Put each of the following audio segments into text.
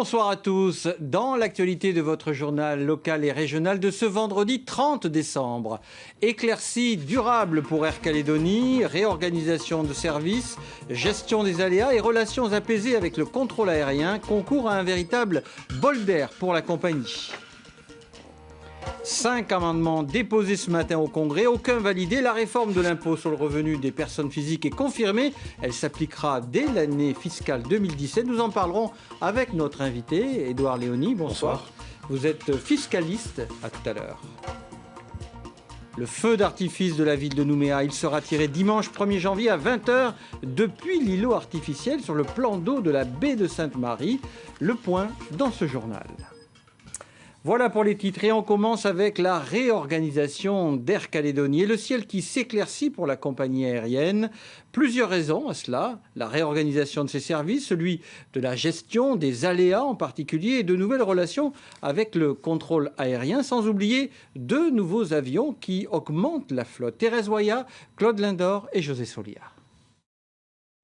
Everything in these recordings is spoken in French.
Bonsoir à tous. Dans l'actualité de votre journal local et régional de ce vendredi 30 décembre, éclaircies durables pour Air Calédonie, réorganisation de services, gestion des aléas et relations apaisées avec le contrôle aérien concourent à un véritable bol d'air pour la compagnie. 5 amendements déposés ce matin au Congrès, aucun validé. La réforme de l'impôt sur le revenu des personnes physiques est confirmée. Elle s'appliquera dès l'année fiscale 2017. Nous en parlerons avec notre invité, Édouard Léoni. Bonsoir. Vous êtes fiscaliste. À tout à l'heure. Le feu d'artifice de la ville de Nouméa, il sera tiré dimanche 1er janvier à 20 h depuis l'îlot artificiel sur le plan d'eau de la baie de Sainte-Marie. Le point dans ce journal. Voilà pour les titres et on commence avec la réorganisation d'Air Calédonie et le ciel qui s'éclaircit pour la compagnie aérienne. Plusieurs raisons à cela, la réorganisation de ses services, celui de la gestion des aléas en particulier et de nouvelles relations avec le contrôle aérien, sans oublier 2 nouveaux avions qui augmentent la flotte. Thérèse Waya, Claude Lindor et José Solia.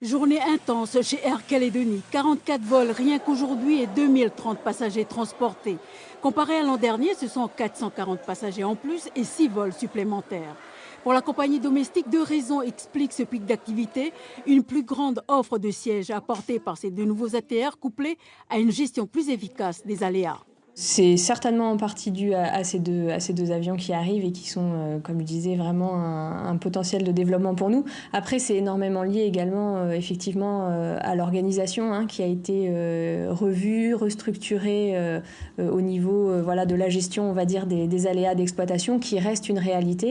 Journée intense chez Air Calédonie, 44 vols rien qu'aujourd'hui et 2030 passagers transportés. Comparé à l'an dernier, ce sont 440 passagers en plus et 6 vols supplémentaires. Pour la compagnie domestique, 2 raisons expliquent ce pic d'activité. Une plus grande offre de sièges apportée par ces 2 nouveaux ATR couplée à une gestion plus efficace des aléas. C'est certainement en partie dû à ces deux avions qui arrivent et qui sont, comme je disais, vraiment un potentiel de développement pour nous. Après, c'est énormément lié également, effectivement, à l'organisation qui a été revue, restructurée au niveau voilà, de la gestion, on va dire, des aléas d'exploitation qui reste une réalité.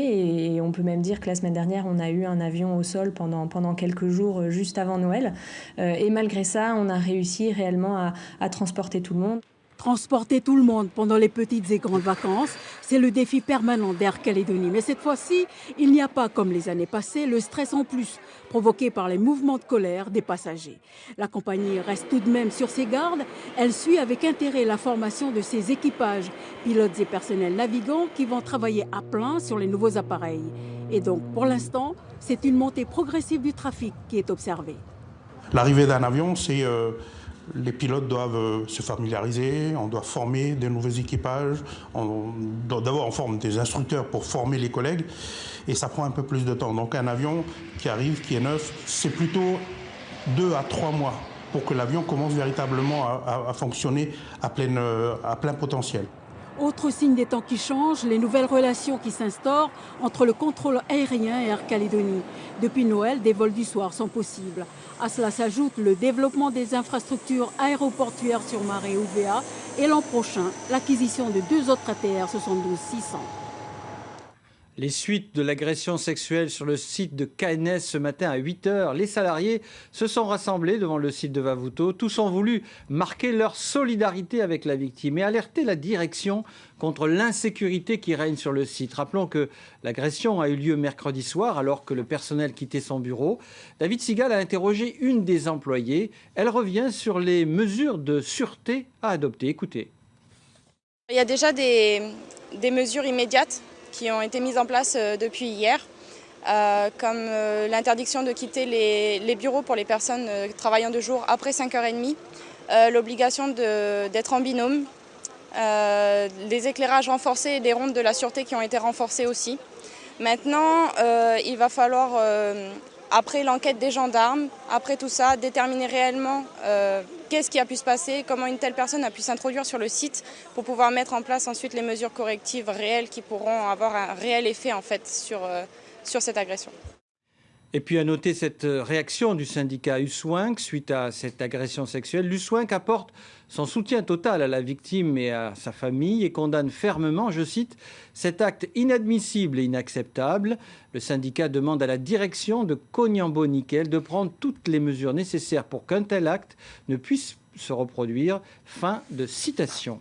Et on peut même dire que la semaine dernière, on a eu un avion au sol pendant quelques jours juste avant Noël. Et malgré ça, on a réussi réellement à transporter tout le monde. Transporter tout le monde pendant les petites et grandes vacances, c'est le défi permanent d'Air Calédonie. Mais cette fois-ci, il n'y a pas, comme les années passées, le stress en plus provoqué par les mouvements de colère des passagers. La compagnie reste tout de même sur ses gardes. Elle suit avec intérêt la formation de ses équipages, pilotes et personnels navigants qui vont travailler à plein sur les nouveaux appareils. Et donc, pour l'instant, c'est une montée progressive du trafic qui est observée. L'arrivée d'un avion, c'est... Les pilotes doivent se familiariser, on doit former des nouveaux équipages, d'abord on forme des instructeurs pour former les collègues et ça prend un peu plus de temps. Donc un avion qui arrive, qui est neuf, c'est plutôt 2 à 3 mois pour que l'avion commence véritablement à fonctionner à plein potentiel. Autre signe des temps qui changent, les nouvelles relations qui s'instaurent entre le contrôle aérien et Air Calédonie. Depuis Noël, des vols du soir sont possibles. À cela s'ajoute le développement des infrastructures aéroportuaires sur Marais et Ouvéa et l'an prochain, l'acquisition de 2 autres ATR 72-600. Les suites de l'agression sexuelle sur le site de KNS ce matin à 8 h, les salariés se sont rassemblés devant le site de Vavouto. Tous ont voulu marquer leur solidarité avec la victime et alerter la direction contre l'insécurité qui règne sur le site. Rappelons que l'agression a eu lieu mercredi soir alors que le personnel quittait son bureau. David Sigal a interrogé une des employées. Elle revient sur les mesures de sûreté à adopter. Écoutez. Il y a déjà des mesures immédiates qui ont été mises en place depuis hier, comme l'interdiction de quitter les bureaux pour les personnes travaillant de jour après 5 h 30, l'obligation d'être en binôme, des éclairages renforcés et des rondes de la sûreté qui ont été renforcées aussi. Maintenant, il va falloir, après l'enquête des gendarmes, après tout ça, déterminer réellement qu'est-ce qui a pu se passer, comment une telle personne a pu s'introduire sur le site pour pouvoir mettre en place ensuite les mesures correctives réelles qui pourront avoir un réel effet en fait sur cette agression. Et puis à noter cette réaction du syndicat USWINC suite à cette agression sexuelle. L'USWINC apporte son soutien total à la victime et à sa famille et condamne fermement, je cite, « cet acte inadmissible et inacceptable ». Le syndicat demande à la direction de Cognambo-Nickel de prendre toutes les mesures nécessaires pour qu'un tel acte ne puisse se reproduire. Fin de citation.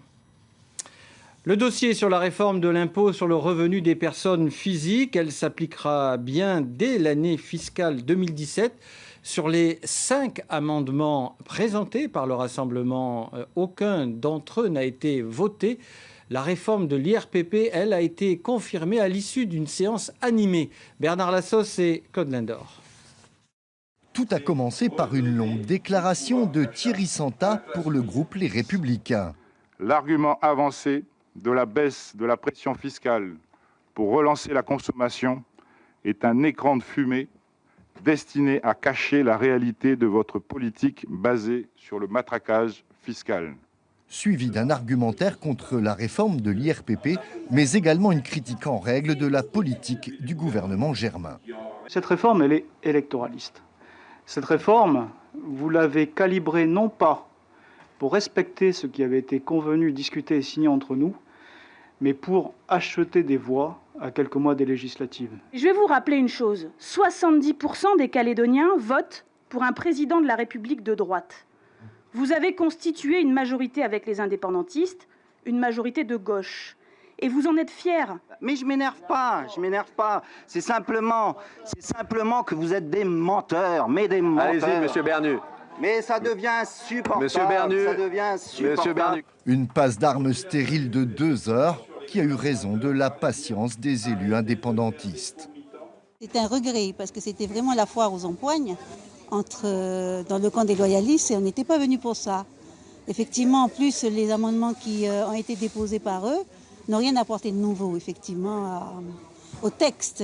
Le dossier sur la réforme de l'impôt sur le revenu des personnes physiques, elle s'appliquera bien dès l'année fiscale 2017. Sur les 5 amendements présentés par le Rassemblement, aucun d'entre eux n'a été voté. La réforme de l'IRPP, elle, a été confirmée à l'issue d'une séance animée. Bernard Lassos et Claude Lindor. Tout a commencé par une longue déclaration de Thierry Santa pour le groupe Les Républicains. L'argument avancé de la baisse de la pression fiscale pour relancer la consommation est un écran de fumée destiné à cacher la réalité de votre politique basée sur le matraquage fiscal. Suivi d'un argumentaire contre la réforme de l'IRPP, mais également une critique en règle de la politique du gouvernement Germain. Cette réforme, elle est électoraliste. Cette réforme, vous l'avez calibrée non pas pour respecter ce qui avait été convenu, discuté et signé entre nous, mais pour acheter des voix à quelques mois des législatives. Je vais vous rappeler une chose, 70% des Calédoniens votent pour un président de la République de droite. Vous avez constitué une majorité avec les indépendantistes, une majorité de gauche. Et vous en êtes fiers. Mais je m'énerve pas. C'est simplement que vous êtes des menteurs. Allez-y, monsieur Bernu. Mais ça devient insupportable. Monsieur Bernu. Ça devient insupportable. Monsieur Bernu. Une passe d'armes stérile de 2 heures qui a eu raison de la patience des élus indépendantistes. C'est un regret parce que c'était vraiment la foire aux empoignes dans le camp des loyalistes et on n'était pas venu pour ça. Effectivement, en plus, les amendements qui ont été déposés par eux n'ont rien apporté de nouveau, effectivement, au texte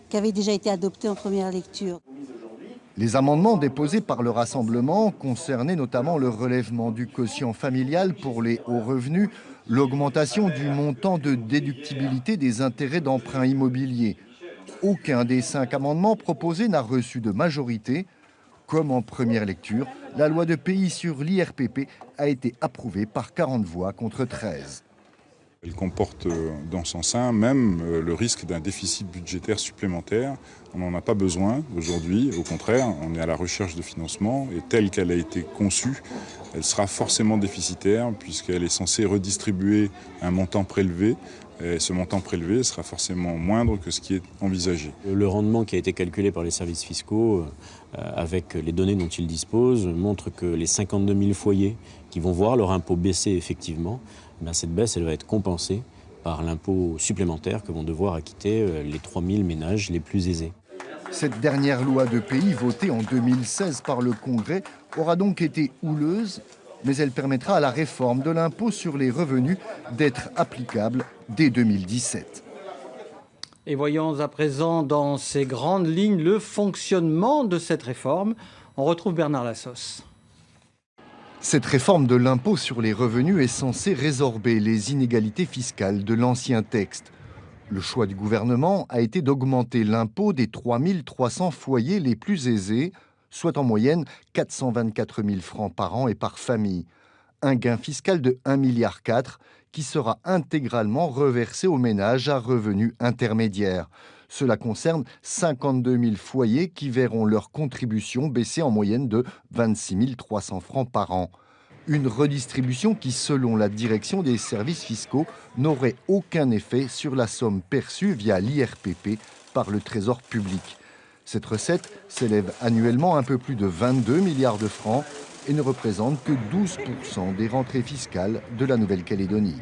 qui avait déjà été adopté en première lecture. Les amendements déposés par le Rassemblement concernaient notamment le relèvement du quotient familial pour les hauts revenus, l'augmentation du montant de déductibilité des intérêts d'emprunt immobilier. Aucun des 5 amendements proposés n'a reçu de majorité. Comme en première lecture, la loi de pays sur l'IRPP a été approuvée par 40 voix contre 13. Elle comporte dans son sein même le risque d'un déficit budgétaire supplémentaire. On n'en a pas besoin aujourd'hui, au contraire, on est à la recherche de financement et telle qu'elle a été conçue, elle sera forcément déficitaire puisqu'elle est censée redistribuer un montant prélevé. Et ce montant prélevé sera forcément moindre que ce qui est envisagé. Le rendement qui a été calculé par les services fiscaux, avec les données dont ils disposent, montre que les 52 000 foyers qui vont voir leur impôt baisser effectivement, cette baisse elle va être compensée par l'impôt supplémentaire que vont devoir acquitter les 3 000 ménages les plus aisés. Cette dernière loi de pays, votée en 2016 par le Congrès, aura donc été houleuse, mais elle permettra à la réforme de l'impôt sur les revenus d'être applicable dès 2017. Et voyons à présent dans ces grandes lignes le fonctionnement de cette réforme. On retrouve Bernard Lassos. Cette réforme de l'impôt sur les revenus est censée résorber les inégalités fiscales de l'ancien texte. Le choix du gouvernement a été d'augmenter l'impôt des 3 300 foyers les plus aisés, soit en moyenne 424 000 francs par an et par famille. Un gain fiscal de 1,4 milliard qui sera intégralement reversé aux ménages à revenus intermédiaires. Cela concerne 52 000 foyers qui verront leur contribution baisser en moyenne de 26 300 francs par an. Une redistribution qui, selon la direction des services fiscaux, n'aurait aucun effet sur la somme perçue via l'IRPP par le Trésor public. Cette recette s'élève annuellement à un peu plus de 22 milliards de francs et ne représente que 12% des rentrées fiscales de la Nouvelle-Calédonie.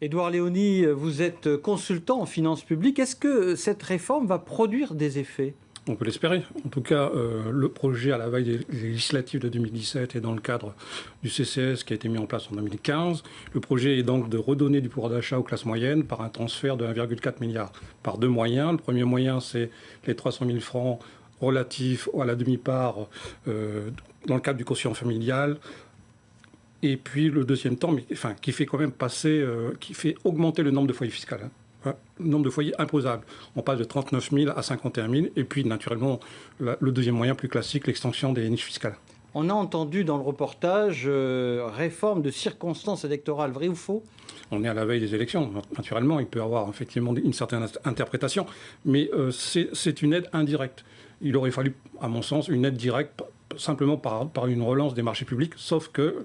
Édouard Léoni, vous êtes consultant en finances publiques. Est-ce que cette réforme va produire des effets ? On peut l'espérer. En tout cas, le projet à la veille des législatives de 2017 est dans le cadre du CCS qui a été mis en place en 2015. Le projet est donc de redonner du pouvoir d'achat aux classes moyennes par un transfert de 1,4 milliard par 2 moyens. Le premier moyen, c'est les 300 000 francs relatifs à la demi-part dans le cadre du quotient familial. Et puis le deuxième temps, qui fait quand même qui fait augmenter le nombre de foyers fiscaux. Le nombre de foyers imposables. On passe de 39 000 à 51 000. Et puis, naturellement, le deuxième moyen plus classique, l'extension des niches fiscales. On a entendu dans le reportage réforme de circonstances électorales, vrai ou faux ? On est à la veille des élections. Naturellement, il peut y avoir effectivement une certaine interprétation. Mais c'est une aide indirecte. Il aurait fallu, à mon sens, une aide directe simplement par une relance des marchés publics, sauf que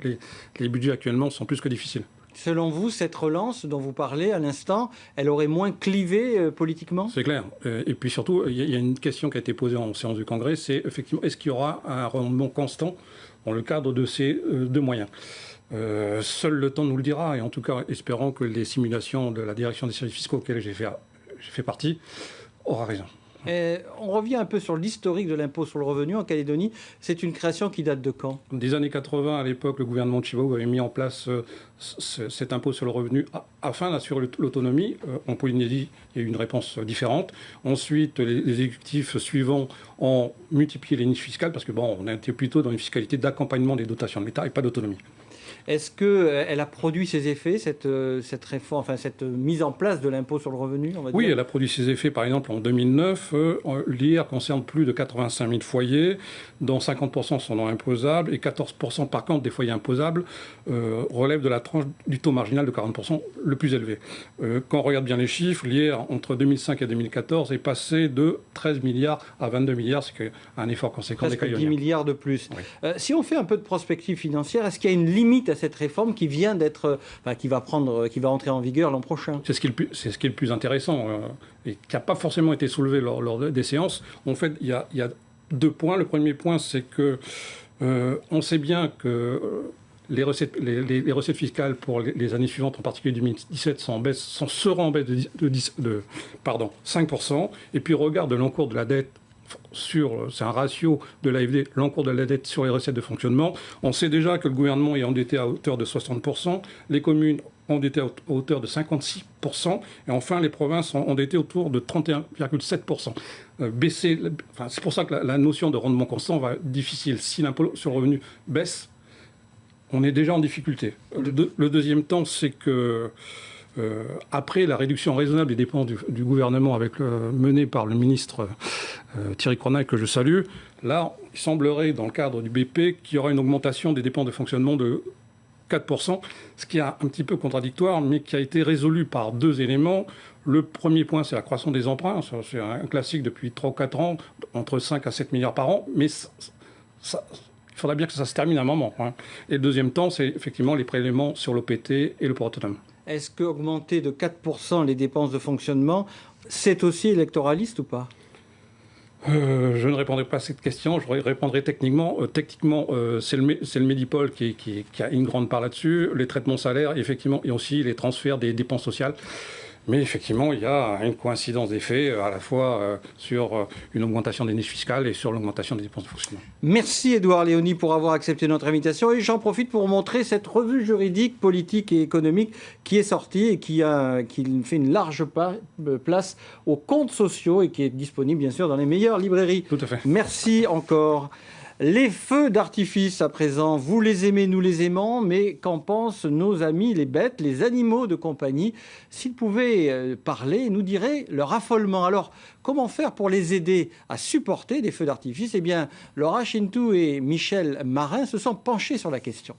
les budgets actuellement sont plus que difficiles. Selon vous, cette relance dont vous parlez à l'instant, elle aurait moins clivé politiquement ? C'est clair. Et puis surtout, il y a une question qui a été posée en séance du Congrès, c'est effectivement, est-ce qu'il y aura un rendement constant dans le cadre de ces 2 moyens ? Seul le temps nous le dira, et en tout cas, espérons que les simulations de la direction des services fiscaux auxquelles j'ai fait partie aura raison. On revient un peu sur l'historique de l'impôt sur le revenu en Calédonie. C'est une création qui date de quand? Des années 80, à l'époque, le gouvernement de Chibaou avait mis en place cet impôt sur le revenu afin d'assurer l'autonomie. En Polynésie, il y a eu une réponse différente. Ensuite, les exécutifs suivants ont multiplié les niches fiscales parce que on était plutôt dans une fiscalité d'accompagnement des dotations de l'État et pas d'autonomie. Est-ce qu'elle a produit ses effets, cette réforme, enfin cette mise en place de l'impôt sur le revenu, on va dire? Oui, elle a produit ses effets. Par exemple, en 2009, l'IR concerne plus de 85 000 foyers, dont 50% sont non imposables et 14% par contre des foyers imposables relèvent de la tranche du taux marginal de 40% le plus élevé. Quand on regarde bien les chiffres, l'IR entre 2005 et 2014 est passé de 13 milliards à 22 milliards, c'est un effort conséquent des Calédoniens. 10 milliards de plus. Oui. Si on fait un peu de prospective financière, est-ce qu'il y a une limite à cette réforme qui vient d'être, qui va entrer en vigueur l'an prochain? C'est ce qui est le plus intéressant et qui n'a pas forcément été soulevé lors des séances. En fait, il y a 2 points. Le premier point, c'est que on sait bien que les recettes fiscales pour les années suivantes, en particulier 2017, seront en baisse de 5%. Et puis, regarde de l'encours de la dette. C'est un ratio de l'AFD, l'encours de la dette sur les recettes de fonctionnement. On sait déjà que le gouvernement est endetté à hauteur de 60%, les communes endettées à hauteur de 56%, et enfin les provinces sont endettées autour de 31,7%. C'est pour ça que la notion de rendement constant va être difficile. Si l'impôt sur le revenu baisse, on est déjà en difficulté. Le deuxième temps, c'est que après la réduction raisonnable des dépenses du gouvernement menée par le ministre Thierry Corneille, que je salue, là, il semblerait, dans le cadre du BP, qu'il y aura une augmentation des dépenses de fonctionnement de 4%, ce qui est un petit peu contradictoire, mais qui a été résolu par 2 éléments. Le premier point, c'est la croissance des emprunts. C'est un classique depuis 3 ou 4 ans, entre 5 à 7 milliards par an, mais il faudra bien que ça se termine à un moment. Et le deuxième temps, c'est effectivement les prélèvements sur l'OPT et le port autonome. Est-ce qu'augmenter de 4% les dépenses de fonctionnement, c'est aussi électoraliste ou pas? Je ne répondrai pas à cette question. Je répondrai techniquement. C'est le Medipol qui a une grande part là-dessus. Les traitements salaires, effectivement, et aussi les transferts des dépenses sociales. Mais effectivement, il y a une coïncidence des faits, à la fois sur une augmentation des niches fiscales et sur l'augmentation des dépenses de fonctionnement. Merci Édouard Léoni pour avoir accepté notre invitation. Et j'en profite pour montrer cette revue juridique, politique et économique qui est sortie et qui fait une large place aux comptes sociaux et qui est disponible bien sûr dans les meilleures librairies. Tout à fait. Merci encore. Les feux d'artifice à présent, vous les aimez, nous les aimons, mais qu'en pensent nos amis les bêtes, les animaux de compagnie? S'ils pouvaient parler, nous diraient leur affolement. Alors, comment faire pour les aider à supporter des feux d'artifice? Eh bien, Laura Chintou et Michel Marin se sont penchés sur la question.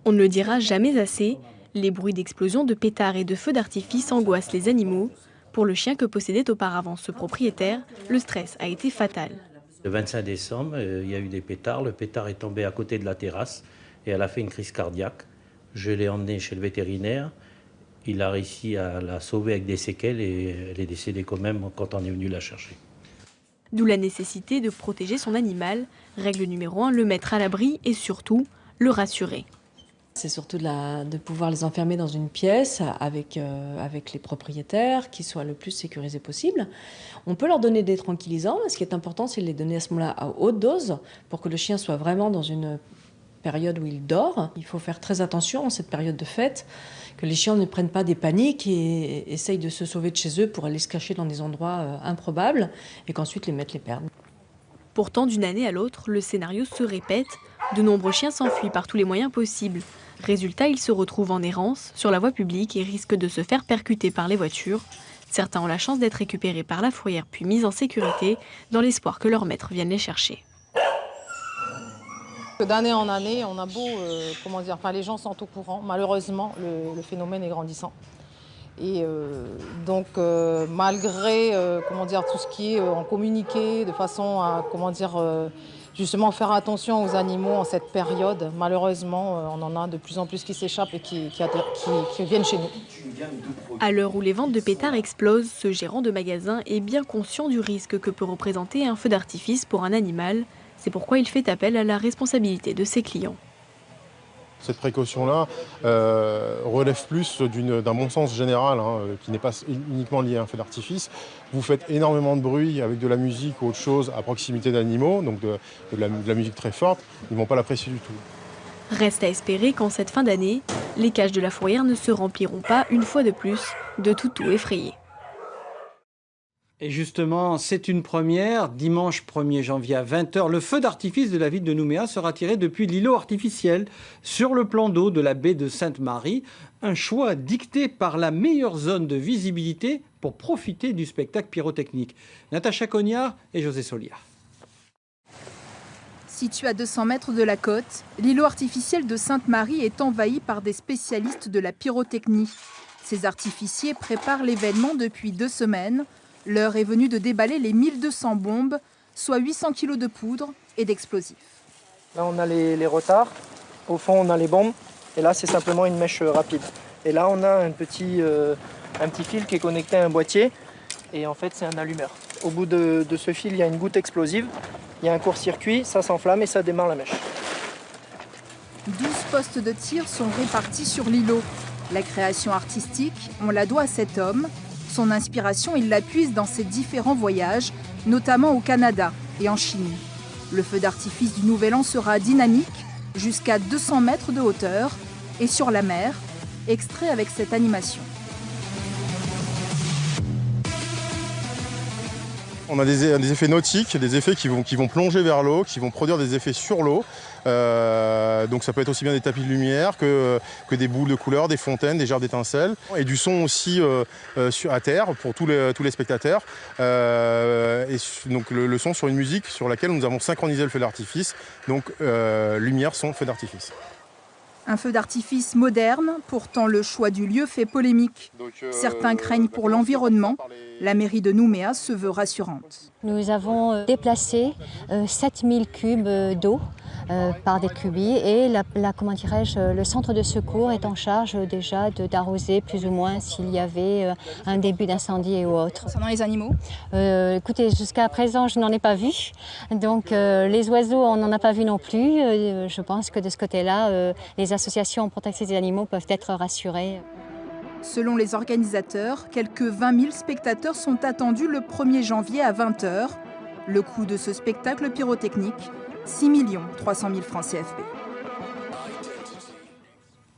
On ne le dira jamais assez, les bruits d'explosion de pétards et de feux d'artifice angoissent les animaux. Pour le chien que possédait auparavant ce propriétaire, le stress a été fatal. Le 25 décembre, il y a eu des pétards. Le pétard est tombé à côté de la terrasse et elle a fait une crise cardiaque. Je l'ai emmenée chez le vétérinaire. Il a réussi à la sauver avec des séquelles et elle est décédée quand même quand on est venu la chercher. D'où la nécessité de protéger son animal. Règle numéro 1, le mettre à l'abri et surtout, le rassurer. C'est surtout de pouvoir les enfermer dans une pièce avec les propriétaires, qui soient le plus sécurisés possible. On peut leur donner des tranquillisants. Ce qui est important, c'est de les donner à ce moment-là à haute dose pour que le chien soit vraiment dans une période où il dort. Il faut faire très attention en cette période de fête, que les chiens ne prennent pas des paniques et essayent de se sauver de chez eux pour aller se cacher dans des endroits improbables et qu'ensuite les maîtres les perdent. Pourtant, d'une année à l'autre, le scénario se répète. De nombreux chiens s'enfuient par tous les moyens possibles. Résultat, ils se retrouvent en errance sur la voie publique et risquent de se faire percuter par les voitures. Certains ont la chance d'être récupérés par la fourrière puis mis en sécurité dans l'espoir que leur maître vienne les chercher. D'année en année, on a beau, les gens sont au courant. Malheureusement, le phénomène est grandissant. Et malgré tout ce qui est en communiqué, de façon à justement faire attention aux animaux en cette période, malheureusement, on en a de plus en plus qui s'échappent et qui viennent chez nous. À l'heure où les ventes de pétards explosent, ce gérant de magasin est bien conscient du risque que peut représenter un feu d'artifice pour un animal. C'est pourquoi il fait appel à la responsabilité de ses clients. cette précaution-là relève plus d'un bon sens général, qui n'est pas uniquement lié à un feu d'artifice. Vous faites énormément de bruit avec de la musique ou autre chose à proximité d'animaux, donc de la musique très forte, ils ne vont pas l'apprécier du tout. Reste à espérer qu'en cette fin d'année, les cages de la fourrière ne se rempliront pas une fois de plus de toutous effrayés. Et justement, c'est une première. Dimanche 1er janvier à 20h, le feu d'artifice de la ville de Nouméa sera tiré depuis l'îlot artificiel sur le plan d'eau de la baie de Sainte-Marie. Un choix dicté par la meilleure zone de visibilité pour profiter du spectacle pyrotechnique. Natacha Cognard et José Solia. Situé à 200 mètres de la côte, l'îlot artificiel de Sainte-Marie est envahi par des spécialistes de la pyrotechnie. Ces artificiers préparent l'événement depuis 2 semaines. L'heure est venue de déballer les 1200 bombes, soit 800 kg de poudre et d'explosifs. Là, on a les retards. Au fond, on a les bombes. Et là, c'est simplement une mèche rapide. Et là, on a un petit fil qui est connecté à un boîtier. Et en fait, c'est un allumeur. Au bout de ce fil, il y a une goutte explosive. Il y a un court-circuit, ça s'enflamme et ça démarre la mèche. 12 postes de tir sont répartis sur l'îlot. La création artistique, on la doit à cet homme. Son inspiration, il la puise dans ses différents voyages, notamment au Canada et en Chine. Le feu d'artifice du Nouvel An sera dynamique, jusqu'à 200 mètres de hauteur, et sur la mer, extrait avec cette animation. On a des effets nautiques, des effets qui vont plonger vers l'eau, qui vont produire des effets sur l'eau. Donc ça peut être aussi bien des tapis de lumière que des boules de couleurs, des fontaines, des gerbes d'étincelles. Et du son aussi à terre pour tous les spectateurs. Et donc le son sur une musique sur laquelle nous avons synchronisé le feu d'artifice. Donc lumière, son, feu d'artifice. Un feu d'artifice moderne, pourtant le choix du lieu fait polémique. Certains craignent pour l'environnement. La mairie de Nouméa se veut rassurante. Nous avons déplacé 7000 cubes d'eau par des cubis et le centre de secours est en charge déjà d'arroser plus ou moins s'il y avait un début d'incendie et autres. Concernant les animaux ? Écoutez, jusqu'à présent je n'en ai pas vu, donc les oiseaux on n'en a pas vu non plus. Je pense que de ce côté-là, les associations protectrices des animaux peuvent être rassurées. Selon les organisateurs, quelques 20 000 spectateurs sont attendus le 1er janvier à 20h. Le coût de ce spectacle pyrotechnique, 6 300 000 francs CFP.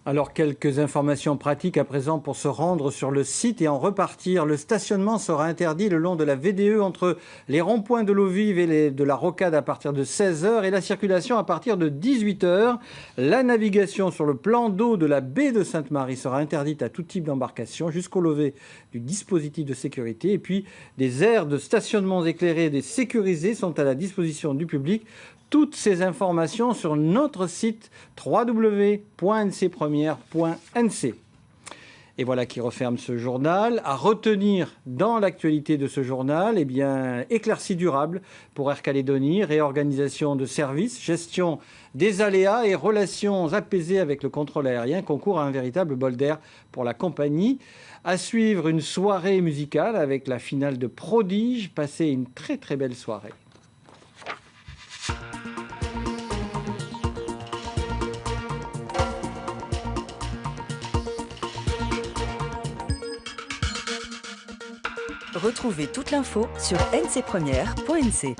Alors, quelques informations pratiques à présent pour se rendre sur le site et en repartir. Le stationnement sera interdit le long de la VDE entre les ronds-points de l'Eau-Vive et de la Rocade à partir de 16h et la circulation à partir de 18h. La navigation sur le plan d'eau de la baie de Sainte-Marie sera interdite à tout type d'embarcation jusqu'au lever du dispositif de sécurité. Et puis, des aires de stationnement éclairés et sécurisés sont à la disposition du public. Toutes ces informations sur notre site www.ncpremière.nc. Et voilà qui referme ce journal. À retenir dans l'actualité de ce journal, éclaircie durable pour Air Calédonie, réorganisation de services, gestion des aléas et relations apaisées avec le contrôle aérien concourent à un véritable bol d'air pour la compagnie. À suivre une soirée musicale avec la finale de Prodige. Passez une très très belle soirée. Retrouvez toute l'info sur ncpremière.nc.